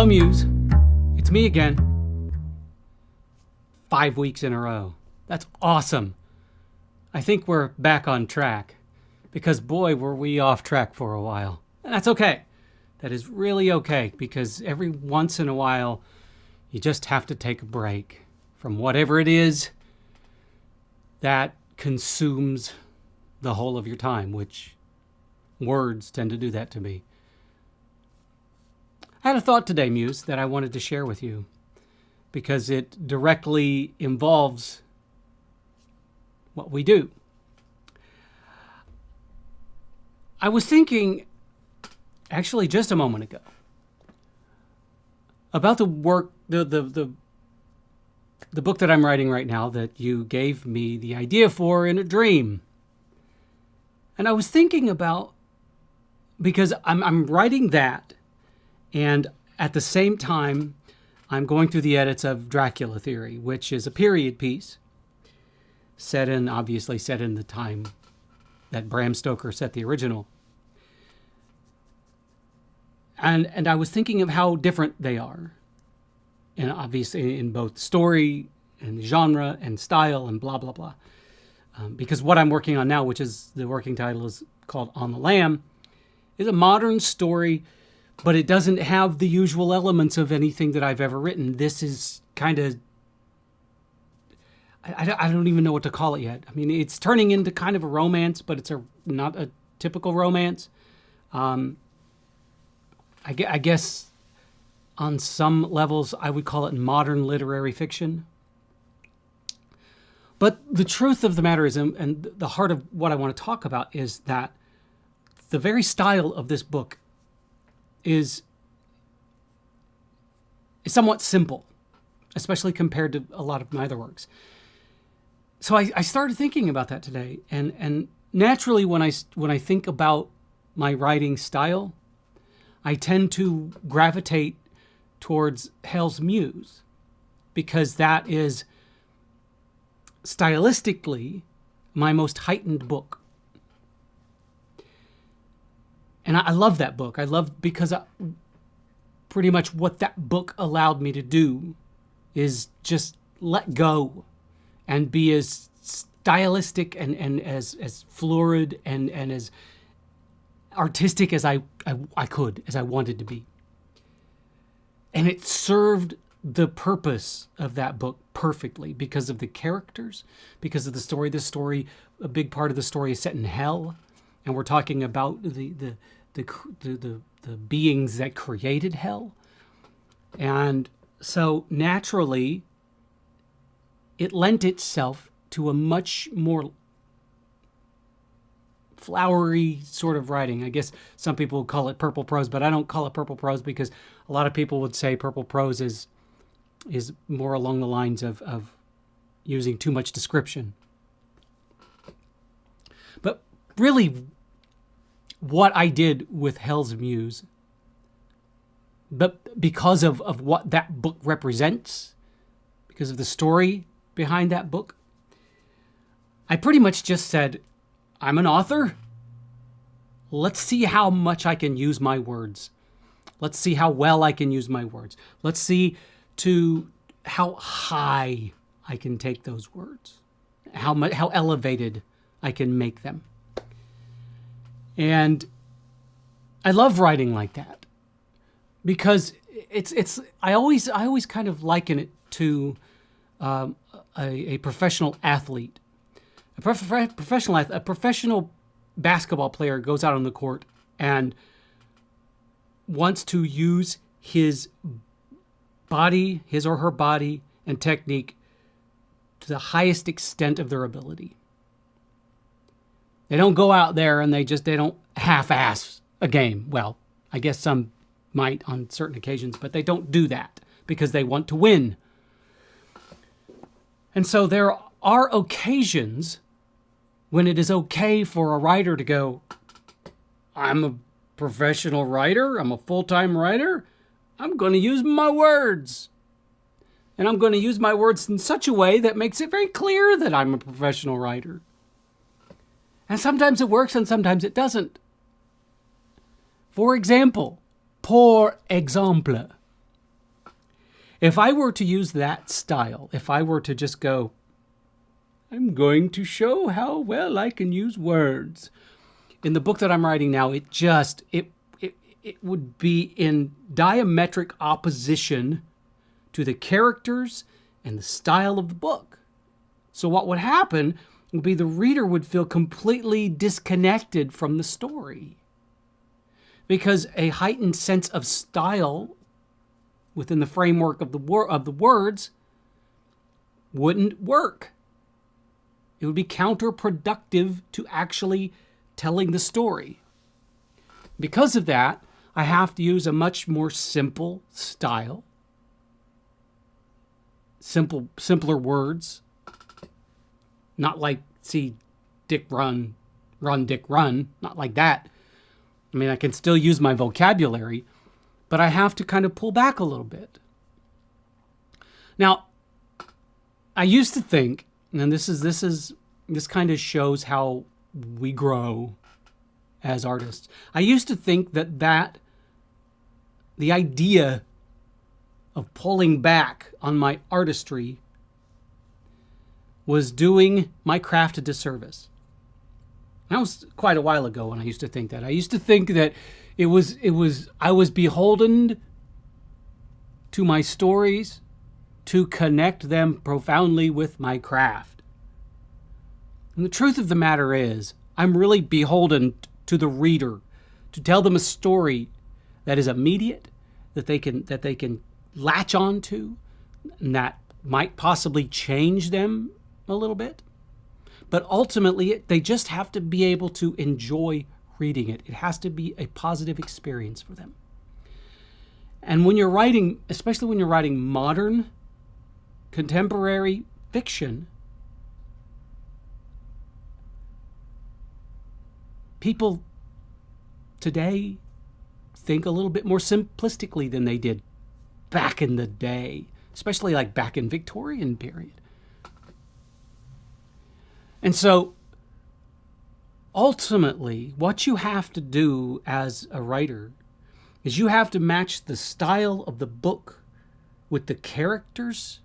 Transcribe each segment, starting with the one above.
Muse. It's me again. 5 weeks in a row. That's awesome. I think we're back on track because boy, were we off track for a while. And that's okay. That is really okay because every once in a while, you just have to take a break from whatever it is that consumes the whole of your time, which words tend to do that to me. I had a thought today, Muse, that I wanted to share with you because it directly involves what we do. I was thinking, actually just a moment ago, about the work, the book that I'm writing right now that you gave me the idea for in a dream. And I was thinking about, because I'm writing that, and at the same time, I'm going through the edits of Dracula Theory, which is a period piece obviously set in the time that Bram Stoker set the original. And I was thinking of how different they are. And obviously in both story and genre and style and blah, blah, blah. Because what I'm working on now, which is the working title is called On the Lam, is a modern story, but it doesn't have the usual elements of anything that I've ever written. This is kind of, I don't even know what to call it yet. I mean, it's turning into kind of a romance, but it's not a typical romance. I guess on some levels, I would call it modern literary fiction. But the truth of the matter is, and the heart of what I want to talk about is that the very style of this book is somewhat simple, especially compared to a lot of my other works. So I started thinking about that today, and naturally when I think about my writing style, I tend to gravitate towards Hell's Muse because that is stylistically my most heightened book. And I love that book. I love because pretty much what that book allowed me to do is just let go and be as stylistic and as florid and as artistic as I could, as I wanted to be. And it served the purpose of that book perfectly because of the characters, because of the story. The story, a big part of the story is set in hell. And we're talking about the beings that created hell. And so naturally, it lent itself to a much more flowery sort of writing. I guess some people would call it purple prose, but I don't call it purple prose because a lot of people would say purple prose is more along the lines of using too much description. But really, what I did with Hell's Muse, but because of what that book represents, because of the story behind that book, I pretty much just said, I'm an author. Let's see how much I can use my words. Let's see how well I can use my words. Let's see to how high I can take those words, how elevated I can make them. And I love writing like that because I always kind of liken it to a professional athlete. A professional basketball player goes out on the court and wants to use his or her body and technique to the highest extent of their ability. They don't go out there and they don't half-ass a game. Well, I guess some might on certain occasions, but they don't do that because they want to win. And so there are occasions when it is okay for a writer to go, I'm a professional writer, I'm a full-time writer, I'm going to use my words. And I'm going to use my words in such a way that makes it very clear that I'm a professional writer. And sometimes it works and sometimes it doesn't. For example, If I were to use that style, if I were to just go, I'm going to show how well I can use words. In the book that I'm writing now, it would be in diametric opposition to the characters and the style of the book. So what would happen would be the reader would feel completely disconnected from the story, because a heightened sense of style within the framework of the words wouldn't work. It would be counterproductive to actually telling the story. Because of that, I have to use a much more simple style, simpler words, not like, see, Dick run, Dick run, not like that. I mean, I can still use my vocabulary, but I have to kind of pull back a little bit. Now, I used to think, and this kind of shows how we grow as artists. I used to think that the idea of pulling back on my artistry was doing my craft a disservice. That was quite a while ago when I used to think that. I used to think that I was beholden to my stories to connect them profoundly with my craft. And the truth of the matter is, I'm really beholden to the reader to tell them a story that is immediate, that they can latch on to, and that might possibly change them a little bit. But ultimately, they just have to be able to enjoy reading it. It has to be a positive experience for them. And when you're writing, especially when you're writing modern, contemporary fiction, people today think a little bit more simplistically than they did back in the day, especially like back in Victorian period. And so ultimately, what you have to do as a writer is you have to match the style of the book with the characters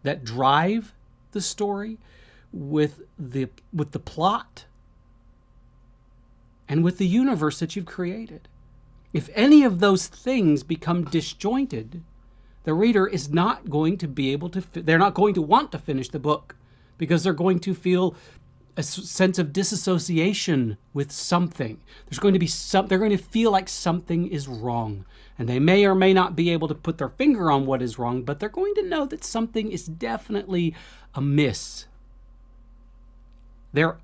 that drive the story, with the plot, and with the universe that you've created. If any of those things become disjointed, the reader is not going to be able to, they're not going to want to finish the book, because they're going to feel a sense of disassociation with something. There's going to be they're going to feel like something is wrong. And they may or may not be able to put their finger on what is wrong, but they're going to know that something is definitely amiss. There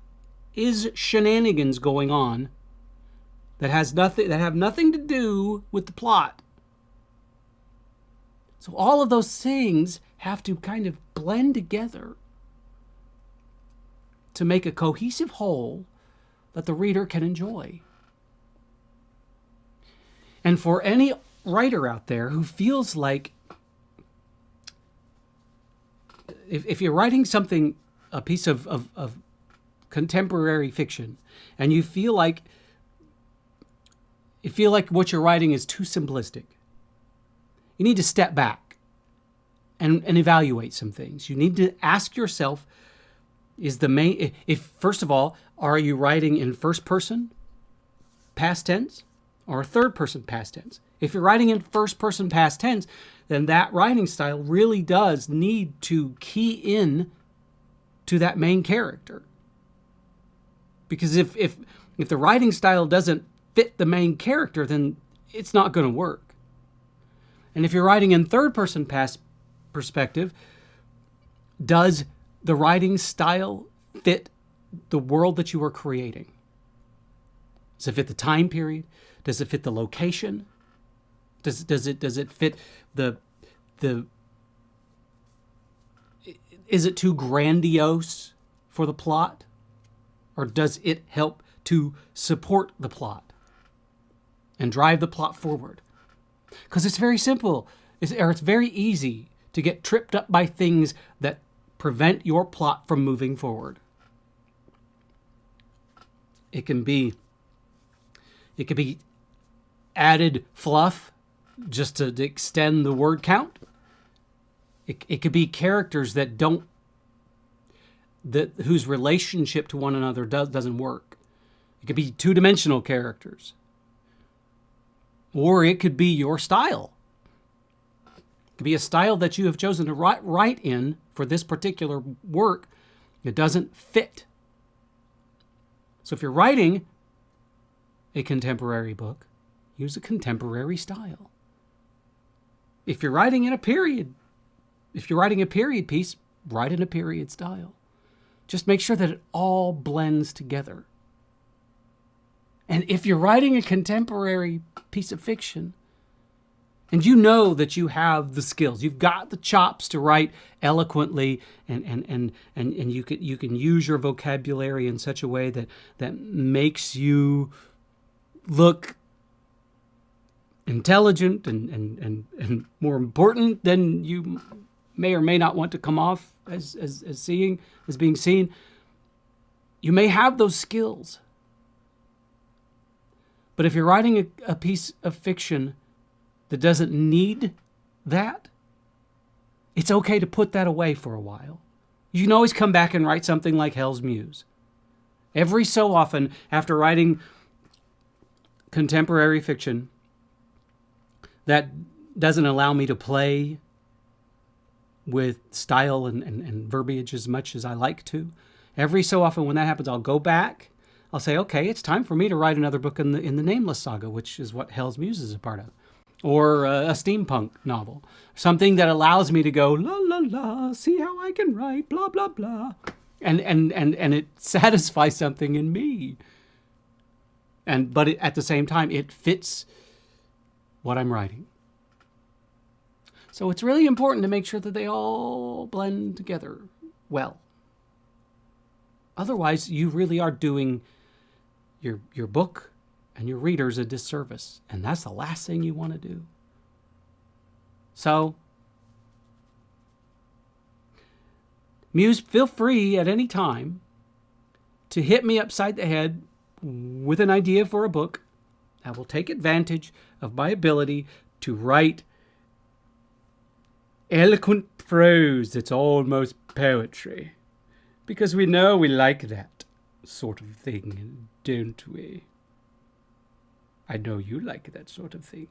is shenanigans going on that have nothing to do with the plot. So all of those things have to kind of blend together to make a cohesive whole that the reader can enjoy. And for any writer out there who feels like, if you're writing something, a piece of contemporary fiction, and you feel like what you're writing is too simplistic, you need to step back and evaluate some things. You need to ask yourself, first of all, are you writing in first person, past tense, or third person, past tense? If you're writing in first person, past tense, then that writing style really does need to key in to that main character. Because if the writing style doesn't fit the main character, then it's not going to work. And if you're writing in third person, past perspective, does the writing style fit the world that you are creating? Does it fit the time period? Does it fit the location? Does it fit the is it too grandiose for the plot? Or does it help to support the plot and drive the plot forward? Because it's very simple, it's very easy to get tripped up by things that prevent your plot from moving forward. It can be added fluff just to extend the word count. It could be characters that don't, whose relationship to one another doesn't work. It could be two-dimensional characters. Or it could be your style. It could be a style that you have chosen to write in for this particular work. It doesn't fit. So if you're writing a contemporary book, use a contemporary style. If you're writing in a period, if you're writing a period piece, write in a period style. Just make sure that it all blends together. And if you're writing a contemporary piece of fiction, and you know that you have the skills, you've got the chops to write eloquently, and you can use your vocabulary in such a way that makes you look intelligent and more important than you may or may not want to come off as being seen. You may have those skills. But if you're writing a piece of fiction that doesn't need that, it's okay to put that away for a while. You can always come back and write something like My Muse. Every so often, after writing contemporary fiction that doesn't allow me to play with style and verbiage as much as I like to, every so often when that happens, I'll go back. I'll say, okay, it's time for me to write another book in the Nameless Saga, which is what My Muse is a part of. Or a steampunk novel. Something that allows me to go, la, la, la, see how I can write, blah, blah, blah. And it satisfies something in me. But at the same time, it fits what I'm writing. So it's really important to make sure that they all blend together well. Otherwise, you really are doing your book and your readers a disservice. And that's the last thing you want to do. So, Muse, feel free at any time to hit me upside the head with an idea for a book. I will take advantage of my ability to write eloquent prose that's almost poetry. Because we know we like that sort of thing, don't we? I know you like that sort of thing.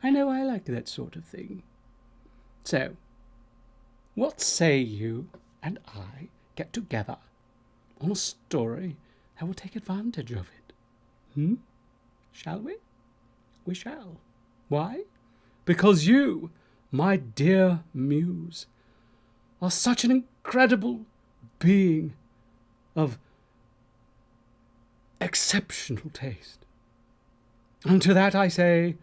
I know I like that sort of thing. So, what say you and I get together on a story that will take advantage of it? Shall we? We shall. Why? Because you, my dear Muse, are such an incredible being of exceptional taste. And to that I say,